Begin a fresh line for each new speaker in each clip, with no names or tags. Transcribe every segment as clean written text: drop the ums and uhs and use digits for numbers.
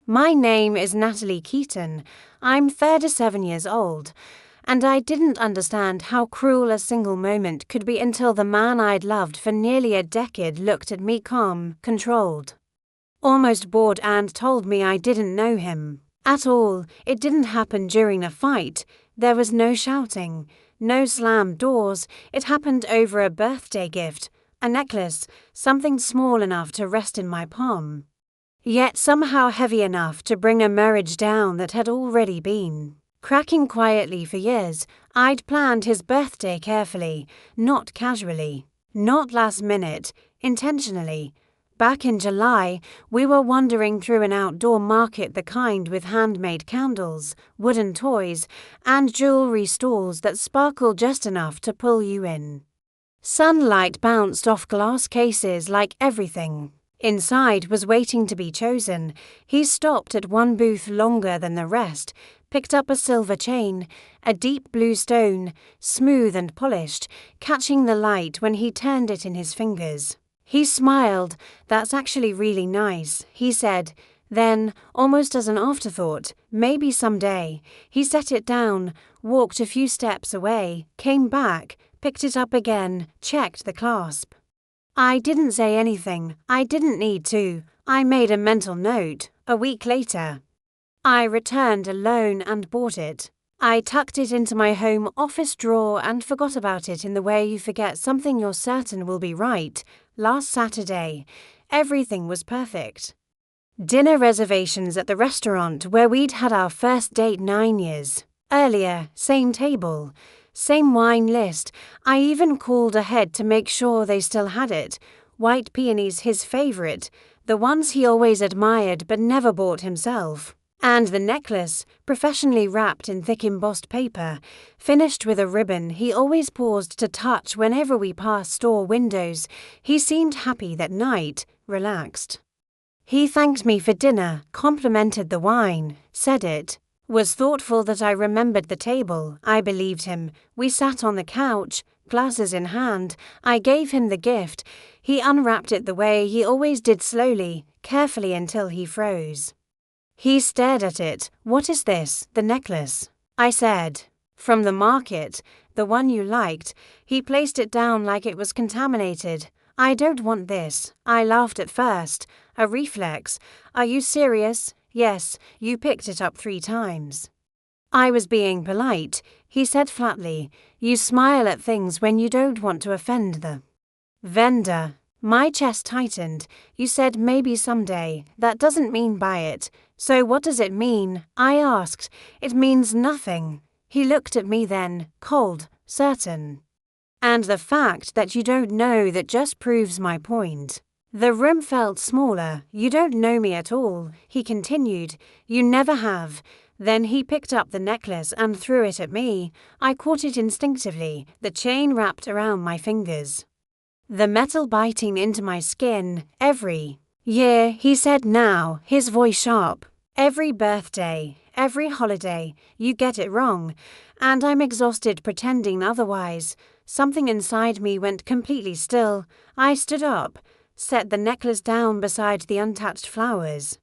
My name is Natalie Keaton. I'm 37 years old, and I didn't understand how cruel a single moment could be until the man I'd loved for nearly a decade looked at me calm, controlled, almost bored, and told me I didn't know him at all. It didn't happen during a fight. There was no shouting, no slammed doors. It happened over a birthday gift, a necklace, something small enough to rest in my palm, yet somehow heavy enough to bring a marriage down that had already been cracking quietly for years. I'd planned his birthday carefully, not casually, not last minute, intentionally. Back in July, we were wandering through an outdoor market, the kind with handmade candles, wooden toys, and jewelry stalls that sparkle just enough to pull you in. Sunlight bounced off glass cases like everything inside was waiting to be chosen. He stopped at one booth longer than the rest, picked up a silver chain, a deep blue stone, smooth and polished, catching the light when he turned it in his fingers. He smiled. "That's actually really nice," he said. Then, almost as an afterthought, "Maybe someday." He set it down, walked a few steps away, came back, picked it up again, checked the clasp. I didn't say anything. I didn't need to. I made a mental note. A week later, I returned alone and bought it. I tucked it into my home office drawer and forgot about it in the way you forget something you're certain will be right. Last Saturday, everything was perfect. Dinner reservations at the restaurant where we'd had our first date 9 years earlier, same table, same wine list. I even called ahead to make sure they still had it. White peonies, his favorite, the ones he always admired but never bought himself. And the necklace, professionally wrapped in thick embossed paper, finished with a ribbon he always paused to touch whenever we passed store windows. He seemed happy that night, relaxed. He thanked me for dinner, complimented the wine, said it was thoughtful that I remembered the table. I believed him. We sat on the couch, glasses in hand. I gave him the gift. He unwrapped it the way he always did, slowly, carefully, until he froze. He stared at it. "What is this?" "The necklace," I said. "From the market, the one you liked." He placed it down like it was contaminated. "I don't want this." I laughed at first, a reflex. "Are you serious?" "Yes, you picked it up 3 times. I was being polite," he said flatly. "You smile at things when you don't want to offend the vendor." My chest tightened. "You said maybe someday. That doesn't mean buy it." "So what does it mean?" I asked. "It means nothing." He looked at me then, cold, certain. "And the fact that you don't know that just proves my point." The room felt smaller. "You don't know me at all," he continued. "You never have." Then he picked up the necklace and threw it at me. I caught it instinctively, the chain wrapped around my fingers, the metal biting into my skin. "Every year," he said now, his voice sharp. "Every birthday, every holiday, you get it wrong." And I'm exhausted pretending otherwise. Something inside me went completely still. I stood up, set the necklace down beside the untouched flowers.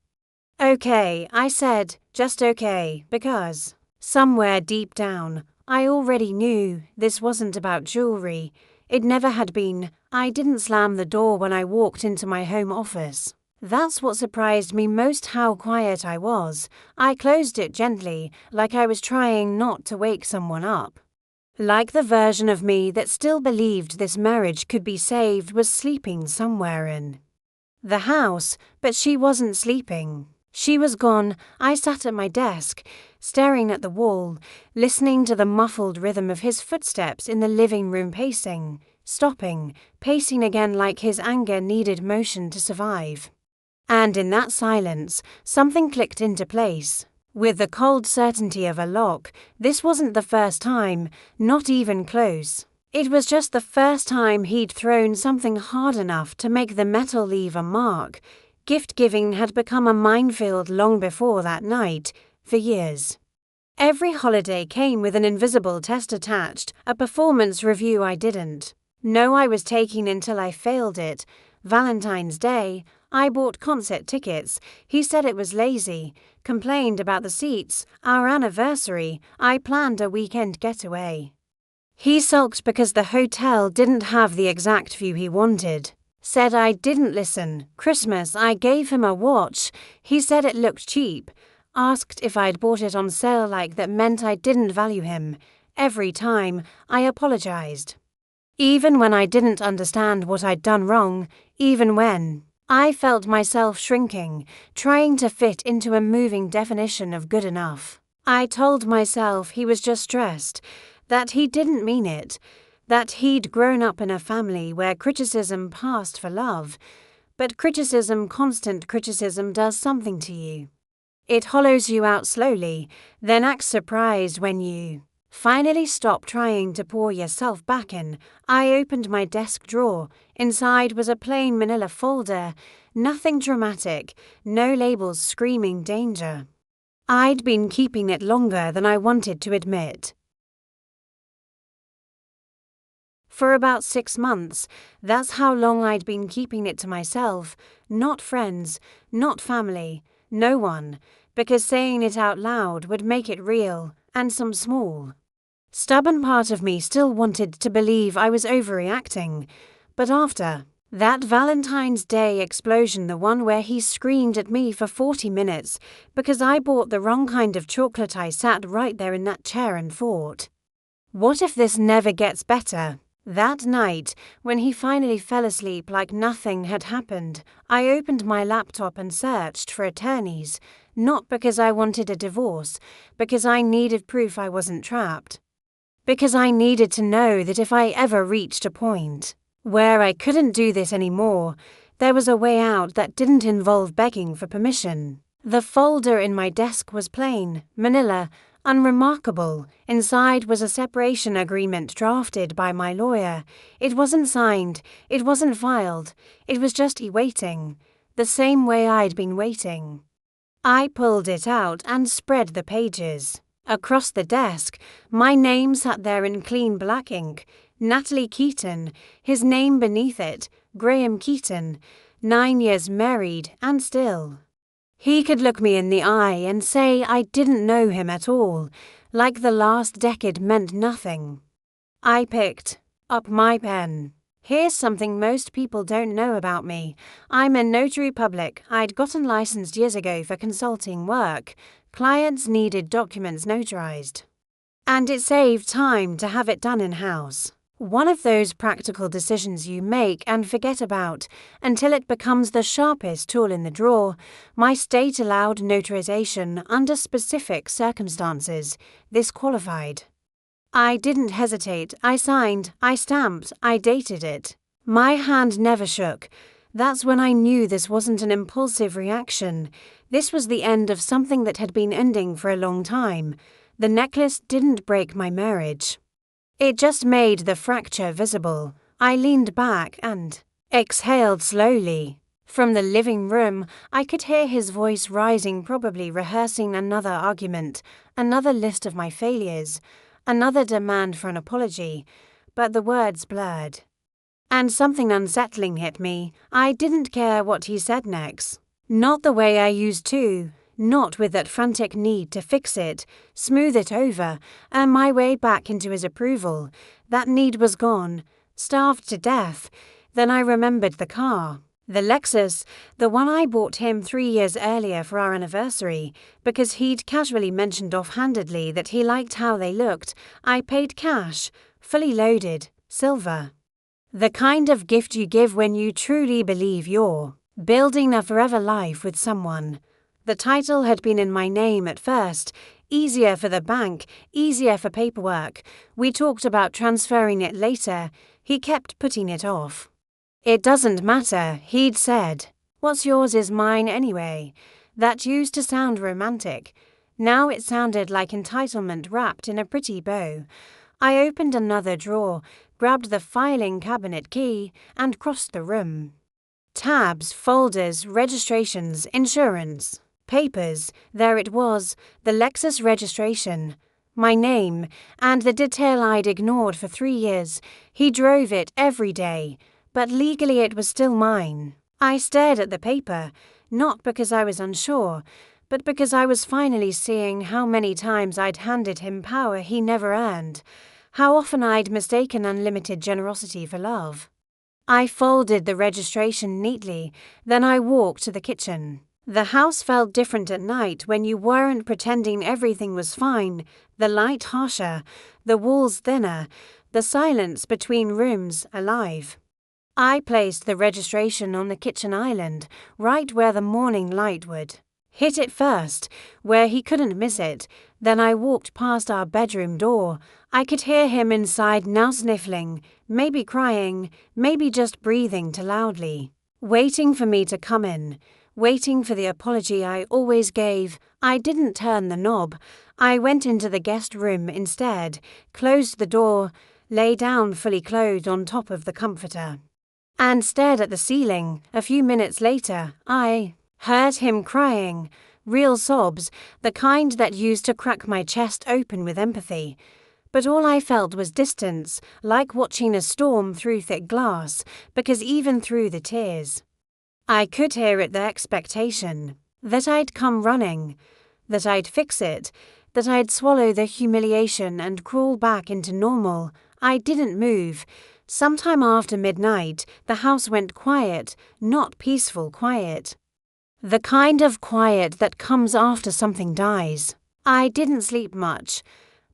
"Okay," I said, "just okay," because somewhere deep down, I already knew this wasn't about jewelry. It never had been. I didn't slam the door when I walked into my home office. That's what surprised me most, how quiet I was. I closed it gently, like I was trying not to wake someone up. Like the version of me that still believed this marriage could be saved was sleeping somewhere in the house, but she wasn't sleeping. She was gone. I sat at my desk, staring at the wall, listening to the muffled rhythm of his footsteps in the living room, pacing, stopping, pacing again, like his anger needed motion to survive. And in that silence, something clicked into place. With the cold certainty of a lock, this wasn't the first time, not even close. It was just the first time he'd thrown something hard enough to make the metal leave a mark. Gift-giving had become a minefield long before that night, for years. Every holiday came with an invisible test attached, a performance review I didn't know I was taking until I failed it. Valentine's Day, I bought concert tickets. He said it was lazy, complained about the seats, our anniversary. I planned a weekend getaway. He sulked because the hotel didn't have the exact view he wanted. Said I didn't listen. Christmas, I gave him a watch. He said it looked cheap. Asked if I'd bought it on sale, like that meant I didn't value him. Every time, I apologized. Even when I didn't understand what I'd done wrong, even when I felt myself shrinking, trying to fit into a moving definition of good enough. I told myself he was just stressed, that he didn't mean it, that he'd grown up in a family where criticism passed for love. But constant criticism, does something to you. It hollows you out slowly, then acts surprised when you finally stop trying to pour yourself back in. I opened my desk drawer. Inside was a plain manila folder, nothing dramatic, no labels screaming danger. I'd been keeping it longer than I wanted to admit. For about 6 months, that's how long I'd been keeping it to myself, not friends, not family, no one, because saying it out loud would make it real, and some small, stubborn part of me still wanted to believe I was overreacting. But after that Valentine's Day explosion, the one where he screamed at me for 40 minutes because I bought the wrong kind of chocolate, I sat right there in that chair and thought, what if this never gets better? That night, when he finally fell asleep like nothing had happened, I opened my laptop and searched for attorneys, not because I wanted a divorce, because I needed proof I wasn't trapped. Because I needed to know that if I ever reached a point where I couldn't do this anymore, there was a way out that didn't involve begging for permission. The folder in my desk was plain, manila, unremarkable. Inside was a separation agreement drafted by my lawyer. It wasn't signed, it wasn't filed, it was just waiting, the same way I'd been waiting. I pulled it out and spread the pages. Across the desk, my name sat there in clean black ink, Natalie Keaton, his name beneath it, Graham Keaton, 9 years married, and still. He could look me in the eye and say I didn't know him at all, like the last decade meant nothing. I picked up my pen. Here's something most people don't know about me. I'm a notary public. I'd gotten licensed years ago for consulting work. Clients needed documents notarized, and it saved time to have it done in-house. One of those practical decisions you make and forget about until it becomes the sharpest tool in the drawer. My state allowed notarization under specific circumstances. This qualified. I didn't hesitate. I signed, I stamped, I dated it. My hand never shook. That's when I knew this wasn't an impulsive reaction. This was the end of something that had been ending for a long time. The necklace didn't break my marriage. It just made the fracture visible. I leaned back and exhaled slowly. From the living room, I could hear his voice rising, probably rehearsing another argument, another list of my failures, another demand for an apology, but the words blurred. And something unsettling hit me. I didn't care what he said next. Not the way I used to. Not with that frantic need to fix it, smooth it over, earn my way back into his approval. That need was gone, starved to death. Then I remembered the car. The Lexus, the one I bought him 3 years earlier for our anniversary, because he'd casually mentioned offhandedly that he liked how they looked. I paid cash, fully loaded, silver. The kind of gift you give when you truly believe you're building a forever life with someone. The title had been in my name at first, easier for the bank, easier for paperwork. We talked about transferring it later. He kept putting it off. It doesn't matter, he'd said. What's yours is mine anyway. That used to sound romantic. Now it sounded like entitlement wrapped in a pretty bow. I opened another drawer, grabbed the filing cabinet key, and crossed the room. Tabs, folders, registrations, insurance. Papers, there it was, the Lexus registration, my name, and the detail I'd ignored for 3 years. He drove it every day, but legally it was still mine. I stared at the paper, not because I was unsure, but because I was finally seeing how many times I'd handed him power he never earned, how often I'd mistaken unlimited generosity for love. I folded the registration neatly, then I walked to the kitchen. The house felt different at night when you weren't pretending everything was fine, the light harsher, the walls thinner, the silence between rooms alive. I placed the registration on the kitchen island, right where the morning light would hit it first, where he couldn't miss it. Then I walked past our bedroom door. I could hear him inside now, sniffling, maybe crying, maybe just breathing too loudly, waiting for me to come in, waiting for the apology I always gave. I didn't turn the knob. I went into the guest room instead, closed the door, lay down fully clothed on top of the comforter, and stared at the ceiling. A few minutes later, I heard him crying, real sobs, the kind that used to crack my chest open with empathy. But all I felt was distance, like watching a storm through thick glass, because even through the tears, I could hear it, the expectation that I'd come running, that I'd fix it, that I'd swallow the humiliation and crawl back into normal. I didn't move. Sometime after midnight, the house went quiet, not peaceful quiet. The kind of quiet that comes after something dies. I didn't sleep much,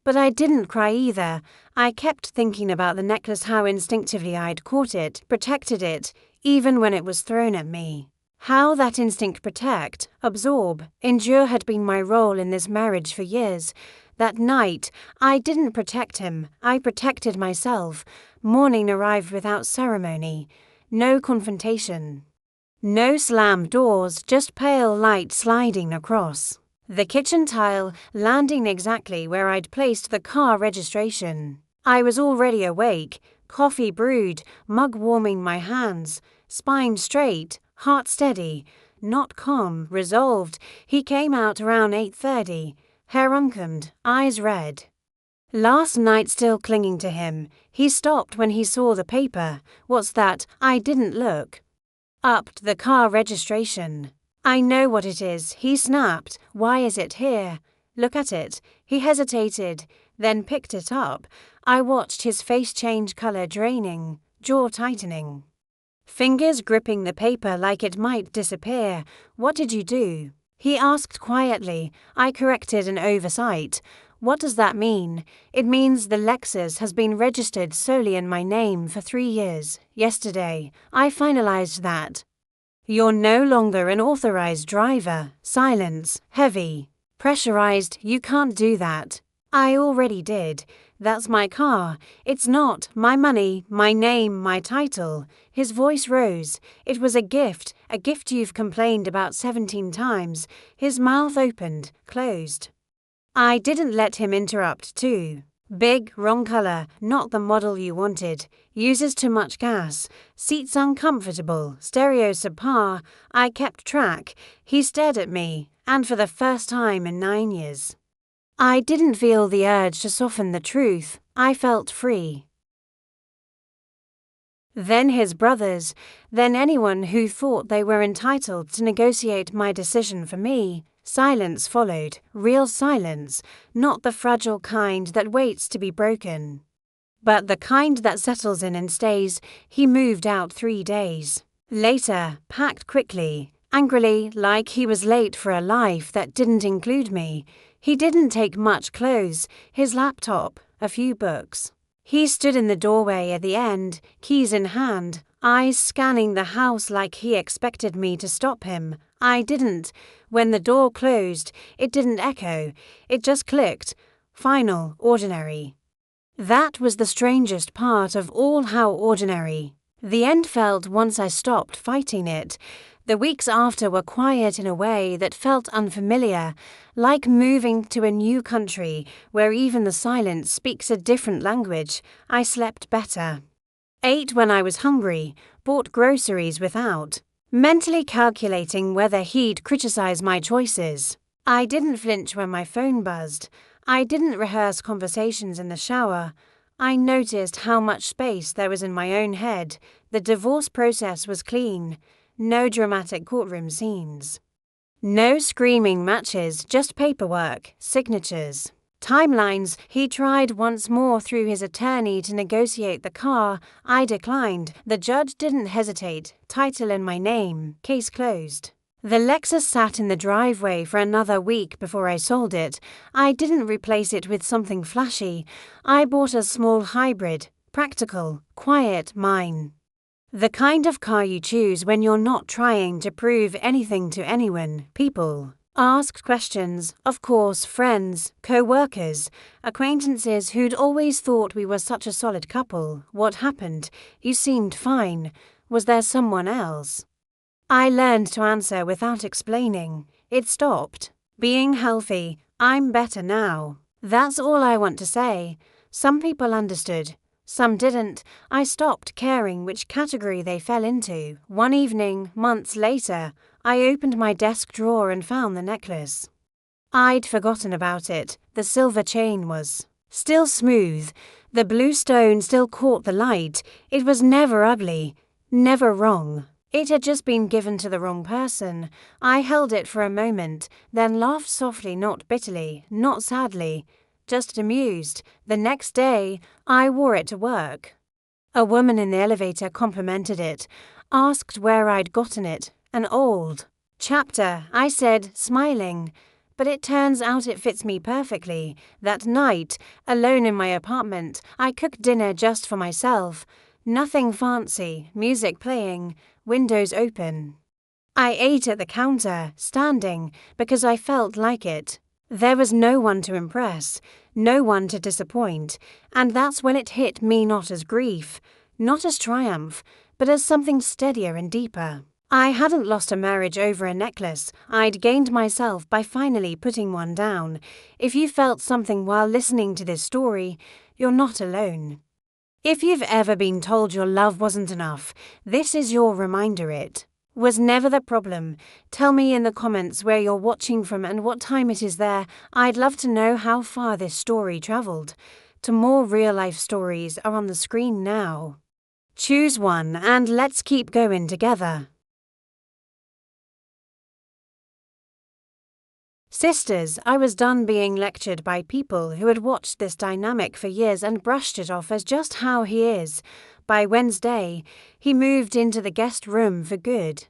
but I didn't cry either. I kept thinking about the necklace, how instinctively I'd caught it, protected it, even when it was thrown at me. How that instinct, protect, absorb, endure, had been my role in this marriage for years. That night, I didn't protect him, I protected myself. Morning arrived without ceremony. No confrontation. No slammed doors, just pale light sliding across the kitchen tile, landing exactly where I'd placed the car registration. I was already awake, coffee brewed, mug warming my hands, spine straight, heart steady, not calm, resolved. He came out around 8:30, hair uncombed, eyes red. Last night still clinging to him. He stopped when he saw the paper. What's that? I didn't look. Upped the car registration. I know what it is, he snapped. Why is it here? Look at it. He hesitated, then picked it up. I watched his face change color, draining, jaw tightening, fingers gripping the paper like it might disappear. What did you do? He asked quietly. I corrected an oversight. What does that mean? It means the Lexus has been registered solely in my name for 3 years. Yesterday, I finalized that. You're no longer an authorized driver. Silence, heavy, pressurized. You can't do that. I already did. That's my car. It's not my money, my name, my title. His voice rose. It was a gift you've complained about 17 times. His mouth opened, closed. I didn't let him interrupt too. Big, wrong color, not the model you wanted. Uses too much gas. Seats uncomfortable. Stereo subpar. I kept track. He stared at me, and for the first time in 9 years, I didn't feel the urge to soften the truth. I felt free. Then his brothers, then anyone who thought they were entitled to negotiate my decision for me. Silence followed, real silence, not the fragile kind that waits to be broken, but the kind that settles in and stays. He moved out 3 days later, packed quickly, angrily, like he was late for a life that didn't include me. He didn't take much clothes, his laptop, a few books. He stood in the doorway at the end, keys in hand, eyes scanning the house like he expected me to stop him. I didn't. When the door closed, it didn't echo, it just clicked. Final, ordinary. That was the strangest part of all, how ordinary. The end felt once I stopped fighting it. The weeks after were quiet in a way that felt unfamiliar, like moving to a new country where even the silence speaks a different language. I slept better. Ate when I was hungry, bought groceries without mentally calculating whether he'd criticize my choices. I didn't flinch when my phone buzzed. I didn't rehearse conversations in the shower. I noticed how much space there was in my own head. The divorce process was clean. No dramatic courtroom scenes. No screaming matches, just paperwork, signatures, timelines. He tried once more through his attorney to negotiate the car. I declined. The judge didn't hesitate. Title in my name. Case closed. The Lexus sat in the driveway for another week before I sold it. I didn't replace it with something flashy. I bought a small hybrid. Practical, quiet, mine. The kind of car you choose when you're not trying to prove anything to anyone. People asked questions, of course, friends, co-workers, acquaintances who'd always thought we were such a solid couple. What happened? You seemed fine. Was there someone else? I learned to answer without explaining. It stopped. Being healthy. I'm better now. That's all I want to say. Some people understood. Some didn't. I stopped caring which category they fell into. One evening, months later, I opened my desk drawer and found the necklace. I'd forgotten about it. The silver chain was still smooth. The blue stone still caught the light. It was never ugly, never wrong. It had just been given to the wrong person. I held it for a moment, then laughed softly, not bitterly, not sadly. Just amused. The next day, I wore it to work. A woman in the elevator complimented it, asked where I'd gotten it. An old chapter, I said, smiling. But it turns out it fits me perfectly. That night, alone in my apartment, I cooked dinner just for myself. Nothing fancy, music playing, windows open. I ate at the counter, standing, because I felt like it. There was no one to impress, no one to disappoint, and that's when it hit me not as grief, not as triumph, but as something steadier and deeper. I hadn't lost a marriage over a necklace. I'd gained myself by finally putting one down. If you felt something while listening to this story, you're not alone. If you've ever been told your love wasn't enough, this is your reminder. It was never the problem. Tell me in the comments where you're watching from and what time it is there. I'd love to know how far this story traveled. To more real-life stories are on the screen now. Choose one and let's keep going together. Sisters, I was done being lectured by people who had watched this dynamic for years and brushed it off as just how he is. By Wednesday, he moved into the guest room for good.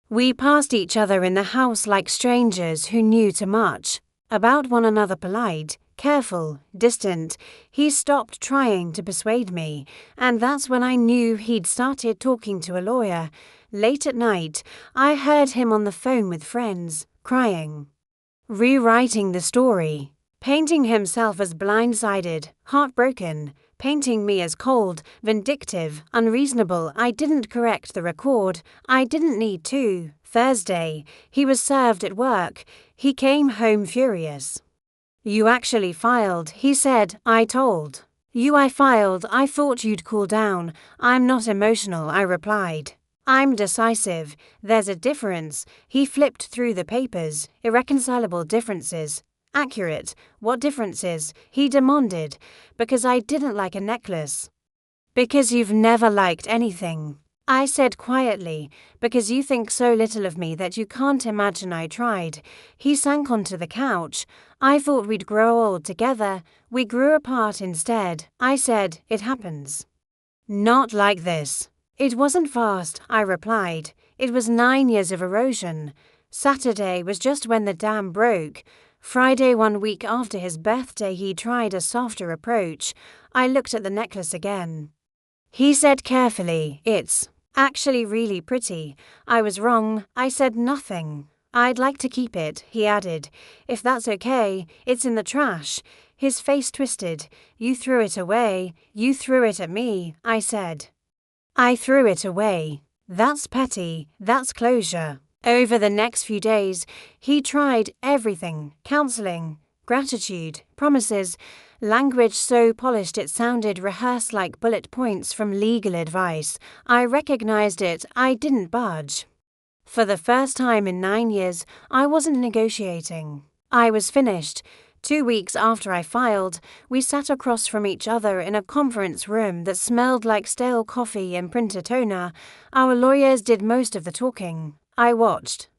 We passed each other in the house like strangers who knew too much about one another, polite, careful, distant. He stopped trying to persuade me, and that's when I knew he'd started talking to a lawyer. Late at night, I heard him on the phone with friends, crying, rewriting the story, painting himself as blindsided, heartbroken, painting me as cold, vindictive, unreasonable. I didn't correct the record. I didn't need to. Thursday, he was served at work. He came home furious. You actually filed, he said. I told you I filed. I thought you'd cool down. I'm not emotional, I replied. I'm decisive. There's a difference. He flipped through the papers. Irreconcilable differences. Accurate. What differences? He demanded. Because I didn't like a necklace. Because you've never liked anything. I said quietly, because you think so little of me that you can't imagine I tried. He sank onto the couch. I thought we'd grow old together. We grew apart instead. I said, it happens. Not like this. It wasn't fast, I replied. It was 9 years of erosion. Saturday was just when the dam broke. Friday, 1 week after his birthday, he tried a softer approach. I looked at the necklace again. He said carefully, it's actually really pretty. I was wrong. I said nothing. I'd like to keep it, he added. If that's okay, it's in the trash. His face twisted. You threw it away. You threw it at me, I said. I threw it away. That's petty. That's closure. Over the next few days, he tried everything. Counseling, gratitude, promises, language so polished it sounded rehearsed like bullet points from legal advice. I recognized it. I didn't budge. For the first time in 9 years, I wasn't negotiating. I was finished. 2 weeks after I filed, we sat across from each other in a conference room that smelled like stale coffee and printer toner. Our lawyers did most of the talking. I watched.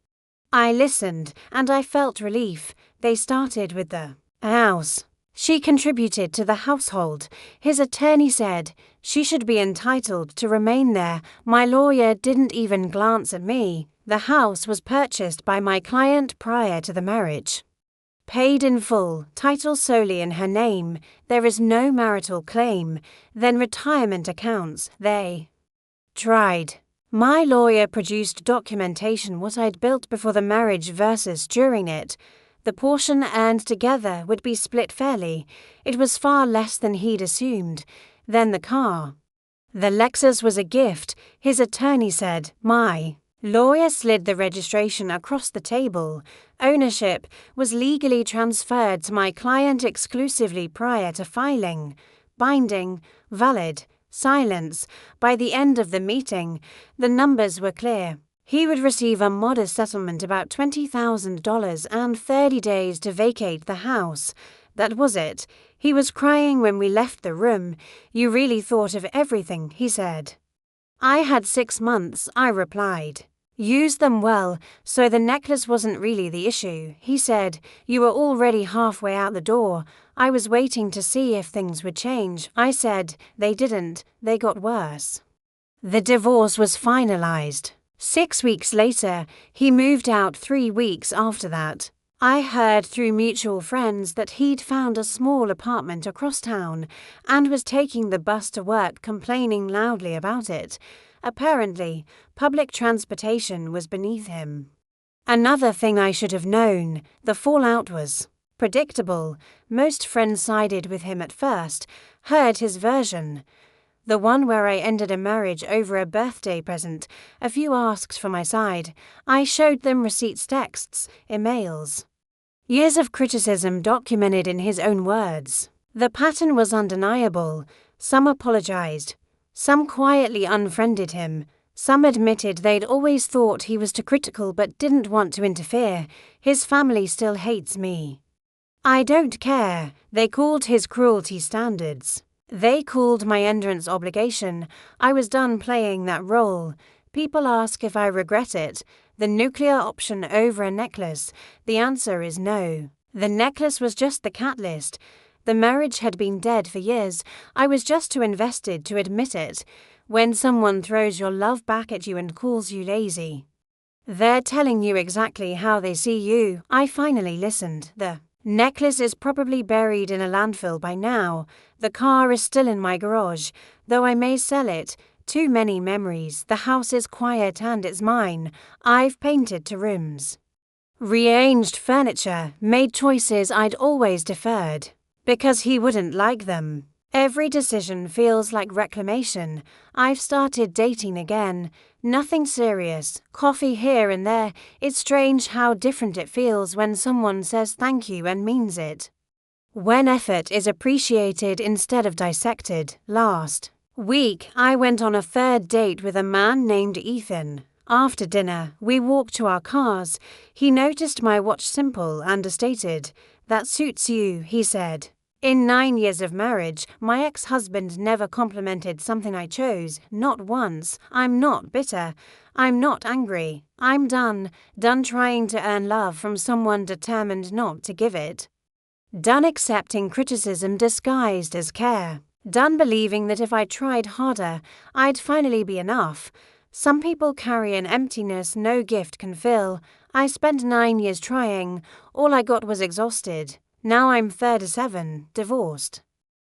I listened, and I felt relief. They started with the house. She contributed to the household. His attorney said she should be entitled to remain there. My lawyer didn't even glance at me. The house was purchased by my client prior to the marriage. Paid in full, title solely in her name, there is no marital claim, then retirement accounts, they tried. My lawyer produced documentation what I'd built before the marriage versus during it. The portion earned together would be split fairly. It was far less than he'd assumed. Then the car. The Lexus was a gift, his attorney said. My lawyer slid the registration across the table. Ownership was legally transferred to my client exclusively prior to filing. Binding, valid, silence. By the end of the meeting, the numbers were clear. He would receive a modest settlement, about $20,000, and 30 days to vacate the house. That was it. He was crying when we left the room. You really thought of everything, he said. I had 6 months, I replied. Use them well, so the necklace wasn't really the issue. He said, you were already halfway out the door. I was waiting to see if things would change. I said, they didn't, they got worse. The divorce was finalized. 6 weeks later, he moved out 3 weeks after that. I heard through mutual friends that he'd found a small apartment across town and was taking the bus to work, complaining loudly about it. Apparently, public transportation was beneath him. Another thing I should have known, the fallout was predictable. Most friends sided with him at first, heard his version. The one where I ended a marriage over a birthday present. A few asked for my side. I showed them receipts, texts, emails. Years of criticism documented in his own words. The pattern was undeniable. Some apologized. Some quietly unfriended him. Some admitted they'd always thought he was too critical but didn't want to interfere. His family still hates me. I don't care. They called his cruelty standards. They called my endurance obligation. I was done playing that role. People ask if I regret it. The nuclear option over a necklace. The answer is no. The necklace was just the catalyst. The marriage had been dead for years. I was just too invested to admit it. When someone throws your love back at you and calls you lazy, they're telling you exactly how they see you. I finally listened. The necklace is probably buried in a landfill by now. The car is still in my garage, though I may sell it. Too many memories. The house is quiet and it's mine. I've painted to rooms, rearranged furniture, made choices I'd always deferred because he wouldn't like them. Every decision feels like reclamation. I've started dating again. Nothing serious. Coffee here and there. It's strange how different it feels when someone says thank you and means it. When effort is appreciated instead of dissected. Last week, I went on a 3rd date with a man named Ethan. After dinner, we walked to our cars. He noticed my watch, simple, understated. That suits you, he said. In 9 years of marriage, my ex-husband never complimented something I chose, not once. I'm not bitter. I'm not angry. I'm done trying to earn love from someone determined not to give it. Done accepting criticism disguised as care. Done believing that if I tried harder, I'd finally be enough. Some people carry an emptiness no gift can fill. I spent 9 years trying. All I got was exhausted. Now I'm 37, divorced.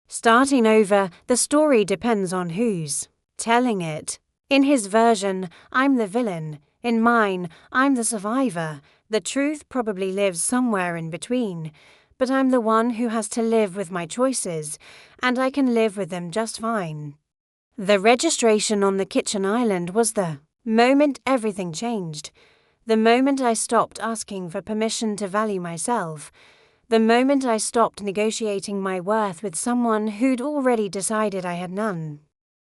Starting over, the story depends on who's telling it. In his version, I'm the villain. In mine, I'm the survivor. The truth probably lives somewhere in between. But I'm the one who has to live with my choices, and I can live with them just fine. The registration on the kitchen island was the moment everything changed. The moment I stopped asking for permission to value myself. The moment I stopped negotiating my worth with someone who'd already decided I had none.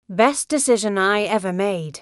Best decision I ever made.